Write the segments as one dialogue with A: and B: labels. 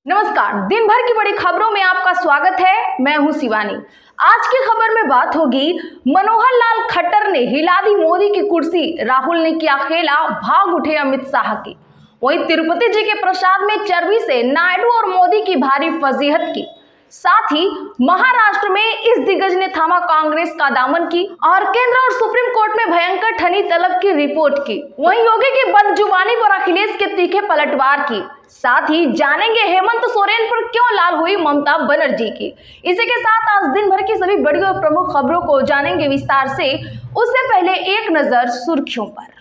A: नमस्कार, दिन भर की बड़ी खबरों में आपका स्वागत है। मैं हूं शिवानी। आज की खबर में बात होगी, मनोहर लाल खट्टर ने हिला दी मोदी की कुर्सी, राहुल ने किया खेला, भाग उठे अमित शाह की। वहीं तिरुपति जी के प्रसाद में चर्बी से नायडू और मोदी की भारी फजीहत की। साथ ही महाराष्ट्र में इस दिग्गज ने थामा कांग्रेस का दामन की और केंद्र और सुप्रीम कोर्ट में भयंकर ठनी तलब की रिपोर्ट की। वहीं योगी की बदजुबानी पर अखिलेश के तीखे पलटवार की। साथ ही जानेंगे हेमंत सोरेन पर क्यों लाल हुई ममता बनर्जी की। इसी के साथ आज दिन भर की सभी बड़ी और प्रमुख खबरों को जानेंगे विस्तार से। उससे पहले एक नजर सुर्खियों पर।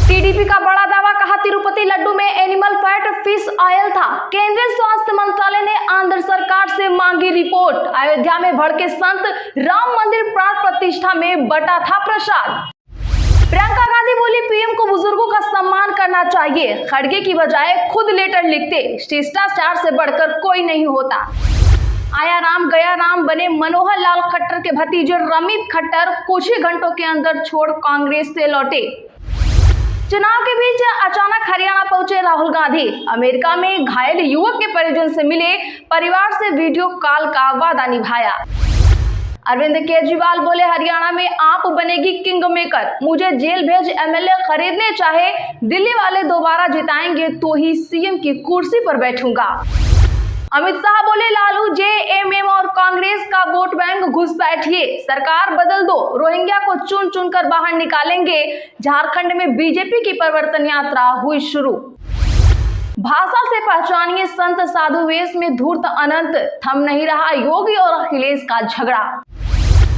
A: टीडीपी का बड़ा दावा, कहा तिरुपति लड्डू में एनिमल फैट फिश ऑयल था। केंद्रीय स्वास्थ्य मंत्रालय ने आंध्र सरकार से मांगी रिपोर्ट। अयोध्या में भड़के संत, राम मंदिर प्राण प्रतिष्ठा में बटा था प्रसाद। प्रियंका गांधी बोली, पीएम को बुजुर्गों का सम्मान करना चाहिए। खड़गे की बजाय खुद लेटर लिखते, शिष्टाचार से बढ़कर कोई नहीं होता। आया राम गया राम बने मनोहर लाल खट्टर के भतीजे रमित खट्टर कुछ ही घंटों के अंदर छोड़ कांग्रेस से लौटे। चुनाव के बीच अचानक हरियाणा पहुंचे राहुल गांधी। अमेरिका में घायल युवक के परिजन से मिले, परिवार से वीडियो कॉल का वादा निभाया। अरविंद केजरीवाल बोले, हरियाणा में आप बनेगी किंग मेकर। मुझे जेल भेज एमएलए खरीदने चाहे, दिल्ली वाले दोबारा जिताएंगे तो ही सीएम की कुर्सी पर बैठूंगा। अमित शाह बोले, लालू जेएमएम और कांग्रेस का वोट बैंक घुसपैठिए, सरकार बदल दो, रोहिंग्या को चुन चुन कर बाहर निकालेंगे। झारखंड में बीजेपी की परिवर्तन यात्रा हुई शुरू। भाषा से पहचानिए संत, साधु वेश में धूर्त अनंत, थम नहीं रहा योगी और अखिलेश का झगड़ा।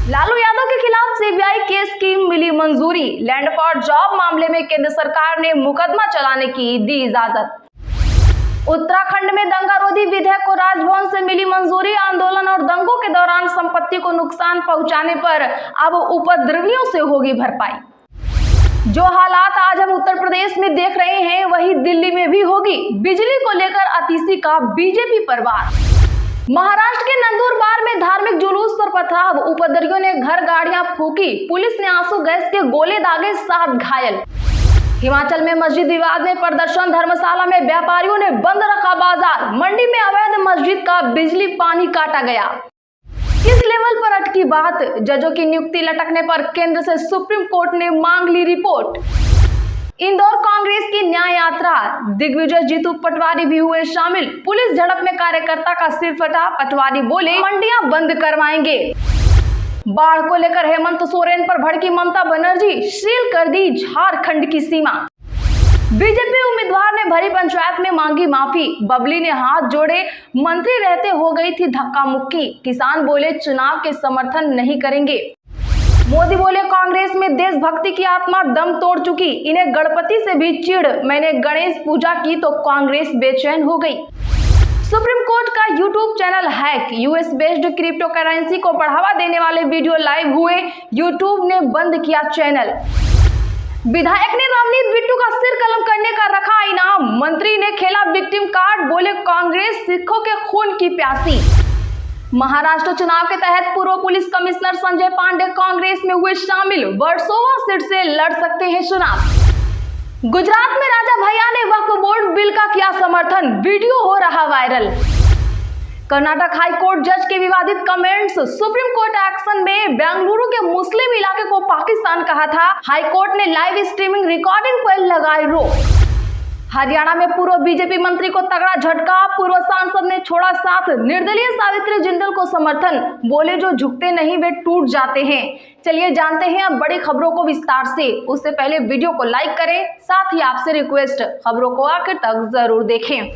A: लालू यादव के खिलाफ सीबीआई केस की मिली मंजूरी। लैंड फॉर जॉब मामले में केंद्र सरकार ने मुकदमा चलाने की दी इजाजत। उत्तराखंड में दंगारोधी विधेयक को राजभवन से मिली मंजूरी। आंदोलन और दंगों के दौरान संपत्ति को नुकसान पहुंचाने पर अब उपद्रवियों से होगी भरपाई। जो हालात आज हम उत्तर प्रदेश में देख रहे हैं, वही दिल्ली में भी होगी। बिजली को लेकर अतीसी का बीजेपी पर वार। महाराष्ट्र के नंदुरबार में धार्मिक जुलूस पर पथराव, उपद्रवियों ने घर गाड़ियां फूकी, पुलिस ने आंसू गैस के गोले दागे, 7 घायल। हिमाचल में मस्जिद विवाद में प्रदर्शन, धर्मशाला में व्यापारियों ने बंद रखा बाजार। मंडी में अवैध मस्जिद का बिजली पानी काटा गया। किस लेवल पर अटकी बात, जजों की नियुक्ति लटकने पर केंद्र से सुप्रीम कोर्ट ने मांग ली रिपोर्ट। इंदौर कांग्रेस की न्याय यात्रा, दिग्विजय जीतू पटवारी भी हुए शामिल। पुलिस झड़प में कार्यकर्ता का सिर फटा, पटवारी बोले मंडियां बंद करवाएंगे। बाढ़ को लेकर हेमंत सोरेन पर भड़की ममता बनर्जी, सील कर दी झारखंड की सीमा। बीजेपी उम्मीदवार ने भरी पंचायत में मांगी माफी। बबली ने हाथ जोड़े, मंत्री रहते हो गई थी धक्का मुक्की। किसान बोले चुनाव के समर्थन नहीं करेंगे। मोदी बोले, कांग्रेस में देशभक्ति की आत्मा दम तोड़ चुकी, इन्हें गणपति से भी चिढ़, मैंने गणेश पूजा की तो कांग्रेस बेचैन हो गई। सुप्रीम कोर्ट का YouTube channel hack, US based crypto currency को बढ़ावा देने वाले वीडियो लाइव हुए, यूट्यूब ने बंद किया चैनल। विधायक ने नवनीत बिट्टू का सिर कलम करने का रखा इनाम, मंत्री ने खेला विक्टिम कार्ड, बोले कांग्रेस सिखों के खून की प्यासी। महाराष्ट्र चुनाव के तहत पूर्व पुलिस कमिश्नर संजय पांडे कांग्रेस में हुए शामिल, वर्सोवा सीट से लड़ सकते हैं चुनाव। गुजरात में राजा भैया ने वक्फ बोर्ड बिल का किया समर्थन, वीडियो हो रहा वायरल। कर्नाटक हाई कोर्ट जज के विवादित कमेंट्स, सुप्रीम कोर्ट एक्शन में बेंगलुरु के मुस्लिम इलाके को पाकिस्तान कहा था, हाई कोर्ट ने लाइव स्ट्रीमिंग रिकॉर्डिंग पर लगाई रोक। हरियाणा में पूर्व बीजेपी मंत्री को तगड़ा झटका, पूर्व सांसद ने छोड़ा साथ, निर्दलीय सावित्री जिंदल को समर्थन, बोले जो झुकते नहीं वे टूट जाते हैं। चलिए जानते हैं अब बड़ी खबरों को विस्तार से। उससे पहले वीडियो को लाइक करें, साथ ही आपसे रिक्वेस्ट, खबरों को आखिर तक जरूर देखें।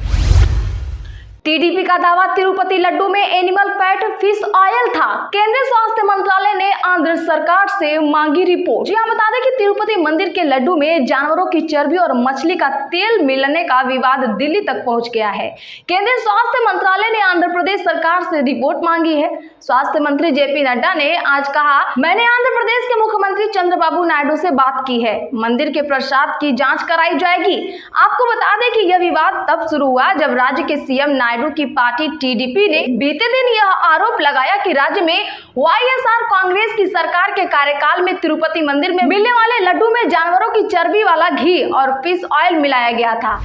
A: टीडीपी का दावा, तिरुपति लड्डू में एनिमल फैट फिश ऑयल था। केंद्रीय स्वास्थ्य मंत्रालय ने आंध्र सरकार से मांगी रिपोर्ट। जी हां, बता दें कि तिरुपति मंदिर के लड्डू में जानवरों की चर्बी और मछली का तेल मिलने का विवाद दिल्ली तक पहुंच गया है। केंद्रीय स्वास्थ्य मंत्रालय ने आंध्र प्रदेश सरकार से रिपोर्ट मांगी है। स्वास्थ्य मंत्री जेपी नड्डा ने आज कहा, मैंने आंध्र प्रदेश के मुख्यमंत्री चंद्रबाबू नायडू से बात की है, मंदिर के प्रसाद की जांच कराई जाएगी। आपको बता दें कि यह विवाद तब शुरू हुआ जब राज्य के सीएम नायडू की पार्टी टीडीपी ने बीते दिन यह आरोप लगाया कि राज्य में वाईएसआर कांग्रेस की सरकार के कार्यकाल में तिरुपति मंदिर में मिलने वाले लड्डू में जानवरों की चर्बी वाला घी और फिश ऑयल मिलाया गया था।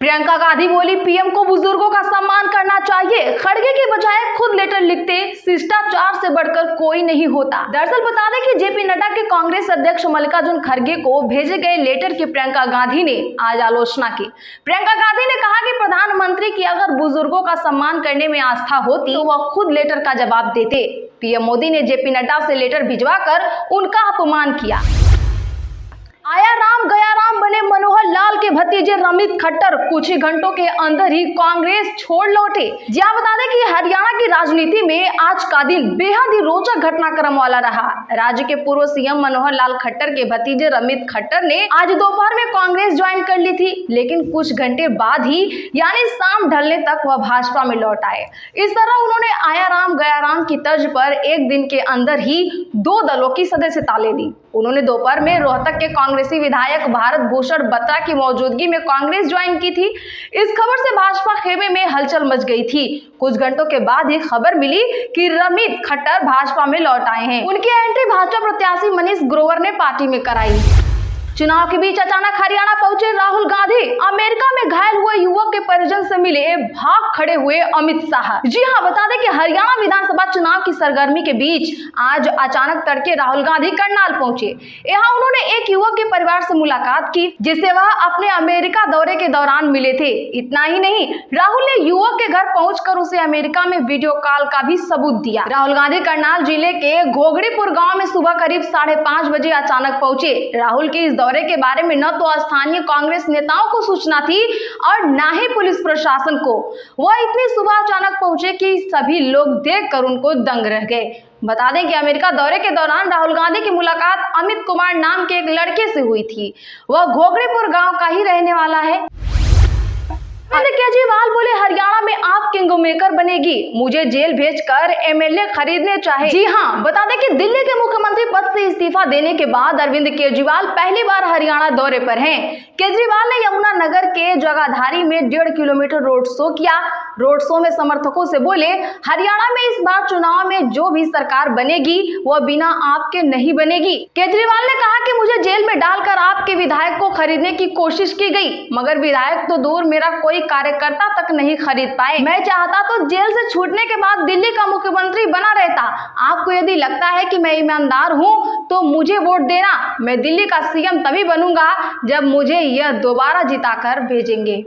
A: प्रियंका गांधी बोली, पीएम को बुजुर्गों का सम्मान करना चाहिए। खड़गे के बजाय खुद लेटर लिखते, शिष्टाचार से बढ़कर कोई नहीं होता। दरअसल बता दें कि जेपी नड्डा के कांग्रेस अध्यक्ष मल्लिकार्जुन खड़गे को भेजे गए लेटर की प्रियंका गांधी ने आज आलोचना की। प्रियंका गांधी ने कहा कि प्रधानमंत्री की अगर बुजुर्गों का सम्मान करने में आस्था होती तो वह खुद लेटर का जवाब देते। पीएम मोदी ने जेपी नड्डा से लेटर भिजवाकर उनका अपमान किया। आया राम गया राम बने मनोहर लाल के भतीजे रमित खट्टर कुछ ही घंटों के अंदर ही कांग्रेस छोड़ लौटे। जी हां, बता दें कि हरियाणा की राजनीति में आज का दिन बेहद ही रोचक घटनाक्रम वाला रहा। राज्य के पूर्व सीएम मनोहर लाल खट्टर के भतीजे रमित खट्टर ने आज दोपहर में कांग्रेस ज्वाइन कर ली थी, लेकिन कुछ घंटे बाद ही यानी शाम ढलने तक वह भाजपा में लौट आए। इस तरह उन्होंने आया राम गया राम की तर्ज पर एक दिन के अंदर ही 2 दलों की सदस्यता ले ली। उन्होंने दोपहर में रोहतक के कांग्रेसी विधायक भारत भूषण बत्रा की मौजूदगी में कांग्रेस ज्वाइन की थी। इस खबर से भाजपा खेमे में हलचल मच गई थी। कुछ घंटों के बाद ही खबर मिली कि रमित खट्टर भाजपा में लौट आए हैं। उनकी एंट्री भाजपा प्रत्याशी मनीष ग्रोवर ने पार्टी में कराई। चुनाव के बीच अचानक हरियाणा पहुंचे राहुल गांधी। अमेरिका में घायल हुए युवक के परिजन से मिले, भाग खड़े हुए अमित शाह। जी हां, बता दें कि हरियाणा विधानसभा चुनाव की सरगर्मी के बीच आज अचानक तड़के राहुल गांधी करनाल पहुंचे। यहां उन्होंने एक युवक के परिवार से मुलाकात की, जिससे वह अपने अमेरिका दौरे के दौरान मिले थे। इतना ही नहीं, राहुल ने युवक के घर पहुंचकर उसे अमेरिका में वीडियो कॉल का भी सबूत दिया। राहुल गांधी करनाल जिले के घोगड़ीपुर गाँव में सुबह करीब 5:30 बजे अचानक पहुंचे। राहुल की दौरे के बारे में न तो स्थानीय कांग्रेस नेताओं को सूचना थी और न ही पुलिस प्रशासन को। वह इतनी सुबह अचानक पहुंचे कि सभी लोग देखकर उनको दंग रह गए। बता दें कि अमेरिका दौरे के दौरान राहुल गांधी की मुलाकात अमित कुमार नाम के एक लड़के से हुई थी। वह घोगड़ीपुर गांव का ही रहने वाला है। केजरीवाल बोले, हरियाणा में आप किंग मेकर बनेगी, मुझे जेल भेजकर एमएलए खरीदने चाहे। जी हां, बता दें कि दिल्ली के मुख्यमंत्री पद से इस्तीफा देने के बाद अरविंद केजरीवाल पहली बार हरियाणा दौरे पर हैं। केजरीवाल ने यमुनानगर के जगाधारी में 1.5 किलोमीटर रोड शो किया। रोड शो में समर्थकों से बोले, हरियाणा में इस बार चुनाव में जो भी सरकार बनेगी वह बिना आपके नहीं बनेगी। केजरीवाल ने कहा कि मुझे जेल में डालकर आपके विधायक को खरीदने की कोशिश की गई, मगर विधायक तो दूर, मेरा कोई कार्यकर्ता तक नहीं खरीद पाए। मैं चाहता तो जेल से छूटने के बाद दिल्ली का मुख्यमंत्री बना रहता। आपको यदि लगता है कि मैं ईमानदार हूं तो मुझे वोट देना। मैं दिल्ली का सीएम तभी बनूंगा जब मुझे यह दोबारा जिताकर भेजेंगे।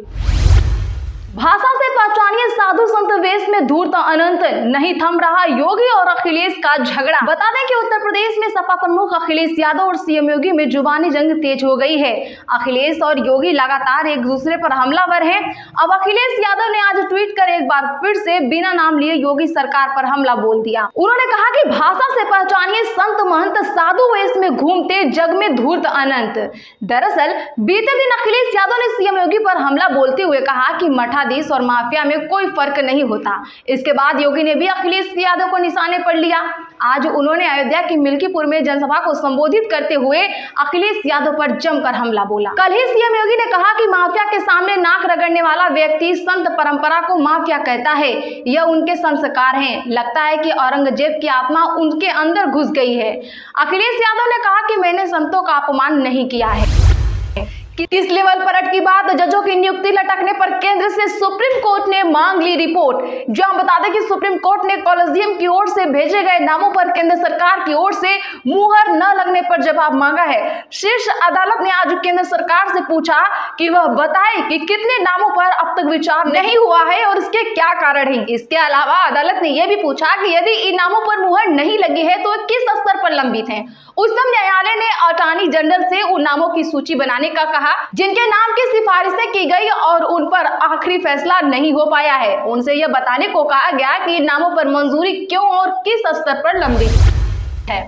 A: भाषा से पहचानिए साधु संत वेश में धूर्त अनंत, नहीं थम रहा योगी और अखिलेश का झगड़ा। बता दें कि उत्तर प्रदेश में सपा प्रमुख अखिलेश यादव और सीएम योगी में जुबानी जंग तेज हो गई है। अखिलेश और योगी लगातार एक दूसरे पर हमलावर हैं। अब अखिलेश यादव ने आज ट्वीट कर एक बार फिर से बिना नाम लिए योगी सरकार पर हमला बोल दिया। उन्होंने कहा कि भाषा से पहचानिए संत महंत साधु वेश में घूमते जग में धूर्त अनंत। दरअसल बीते दिन अखिलेश यादव ने सीएम योगी पर हमला बोलते हुए कहा कि मठाधीश और माफिया में कोई फर्क नहीं होता। इसके बाद योगी ने भी अखिलेश यादव को निशाने पर लिया। आज उन्होंने अयोध्या के मिल्कीपुर में जनसभा को संबोधित करते हुए अखिलेश यादव पर जमकर हमला बोला। कल ही सीएम योगी ने कहा कि माफिया के सामने नाक रगड़ने वाला व्यक्ति संत परंपरा को माफिया कहता है। यह उनके संस्कार हैं। लगता है कि औरंगजेब की आत्मा उनके अंदर घुस गई है। अखिलेश यादव ने कहा कि मैंने संतों का अपमान नहीं किया है। इस लेवल पर अटकी बात, जजों की नियुक्ति लटकने पर केंद्र से सुप्रीम कोर्ट ने मांग ली रिपोर्ट। जहां बता दें कि सुप्रीम कोर्ट ने कॉलेजियम की ओर से भेजे गए नामों पर केंद्र सरकार की ओर से मुहर न लगने पर जवाब मांगा है। शीर्ष अदालत ने आज केंद्र सरकार से पूछा कि वह बताए कि कितने नामों पर अब तक विचार नहीं हुआ है और इसके क्या कारण है। इसके अलावा अदालत ने यह भी पूछा कि यदि इन नामों पर मुहर नहीं लगी है तो किस स्तर पर लंबित है। उच्चतम न्यायालय ने अटॉर्नी जनरल से उन नामों की सूची बनाने का कहा जिनके नाम की सिफारिशें की गई और उन पर आखिरी फैसला नहीं हो पाया है। उनसे यह बताने को कहा गया कि इन नामों पर मंजूरी क्यों और किस स्तर पर लंबित है।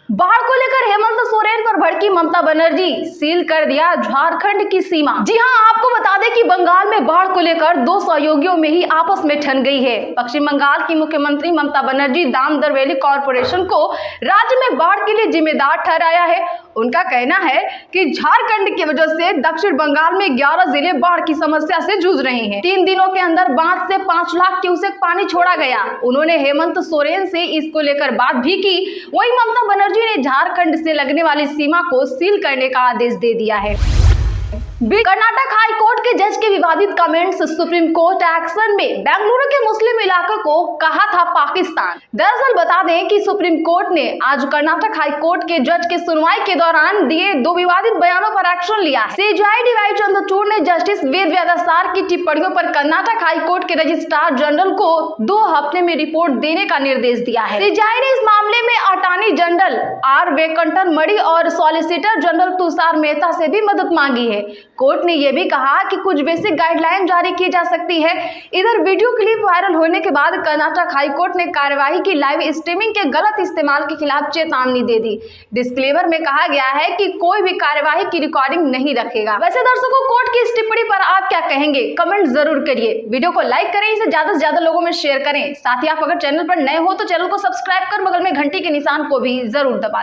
A: बाढ़ को लेकर हेमंत सोरेन पर भड़की ममता बनर्जी, सील कर दिया झारखंड की सीमा। जी हां, आपको बता दें कि बंगाल में बाढ़ को लेकर 2 सहयोगियों में ही आपस में ठन गई है। पश्चिम बंगाल की मुख्यमंत्री ममता बनर्जी दामोदर वैली कॉरपोरेशन को राज्य में बाढ़ के लिए जिम्मेदार ठहराया है। उनका कहना है कि झारखंड की वजह से दक्षिण बंगाल में 11 जिले बाढ़ की समस्या से जूझ रहे हैं। 3 दिनों के अंदर बांध से 5 लाख क्यूसेक पानी छोड़ा गया। उन्होंने हेमंत सोरेन से इसको लेकर बात भी की। वहीं ममता बनर्जी ने झारखंड से लगने वाली सीमा को सील करने का आदेश दे दिया है। कर्नाटक हाई कोर्ट के जज के विवादित कमेंट्स, सुप्रीम कोर्ट एक्शन में बेंगलुरु के मुस्लिम इलाके को कहा था पाकिस्तान। दरअसल बता दें कि सुप्रीम कोर्ट ने आज कर्नाटक हाई कोर्ट के जज के सुनवाई के दौरान दिए 2 विवादित बयानों पर एक्शन लिया है। सीजेआई डीवाई चंद्रचूड़ ने जस्टिस वेद व्यासार की टिप्पणियों पर कर्नाटक हाई कोर्ट के रजिस्ट्रार जनरल को 2 हफ्ते में रिपोर्ट देने का निर्देश दिया है। सीजेआई ने इस मामले में अटॉर्नी जनरल आर वेंकटन मणि और सॉलिसिटर जनरल तुषार मेहता से भी मदद मांगी है। कोर्ट ने यह भी कहा कि कुछ बेसिक गाइडलाइन जारी की जा सकती है। इधर वीडियो क्लिप वायरल होने के बाद कर्नाटक हाई कोर्ट ने कार्यवाही की लाइव स्ट्रीमिंग के गलत इस्तेमाल के खिलाफ चेतावनी दे दी। डिस्क्लेमर में कहा गया है कि कोई भी कार्यवाही की रिकॉर्डिंग नहीं रखेगा। वैसे दर्शकों, कोर्ट की इस टिप्पणी पर आप क्या कहेंगे, कमेंट जरूर करिए। वीडियो को लाइक करें, इसे ज्यादा से ज्यादा लोगों में शेयर करें। साथ ही आप अगर चैनल पर नए हो तो चैनल को सब्सक्राइब कर बगल में घंटी के निशान को भी जरूर दबाएं।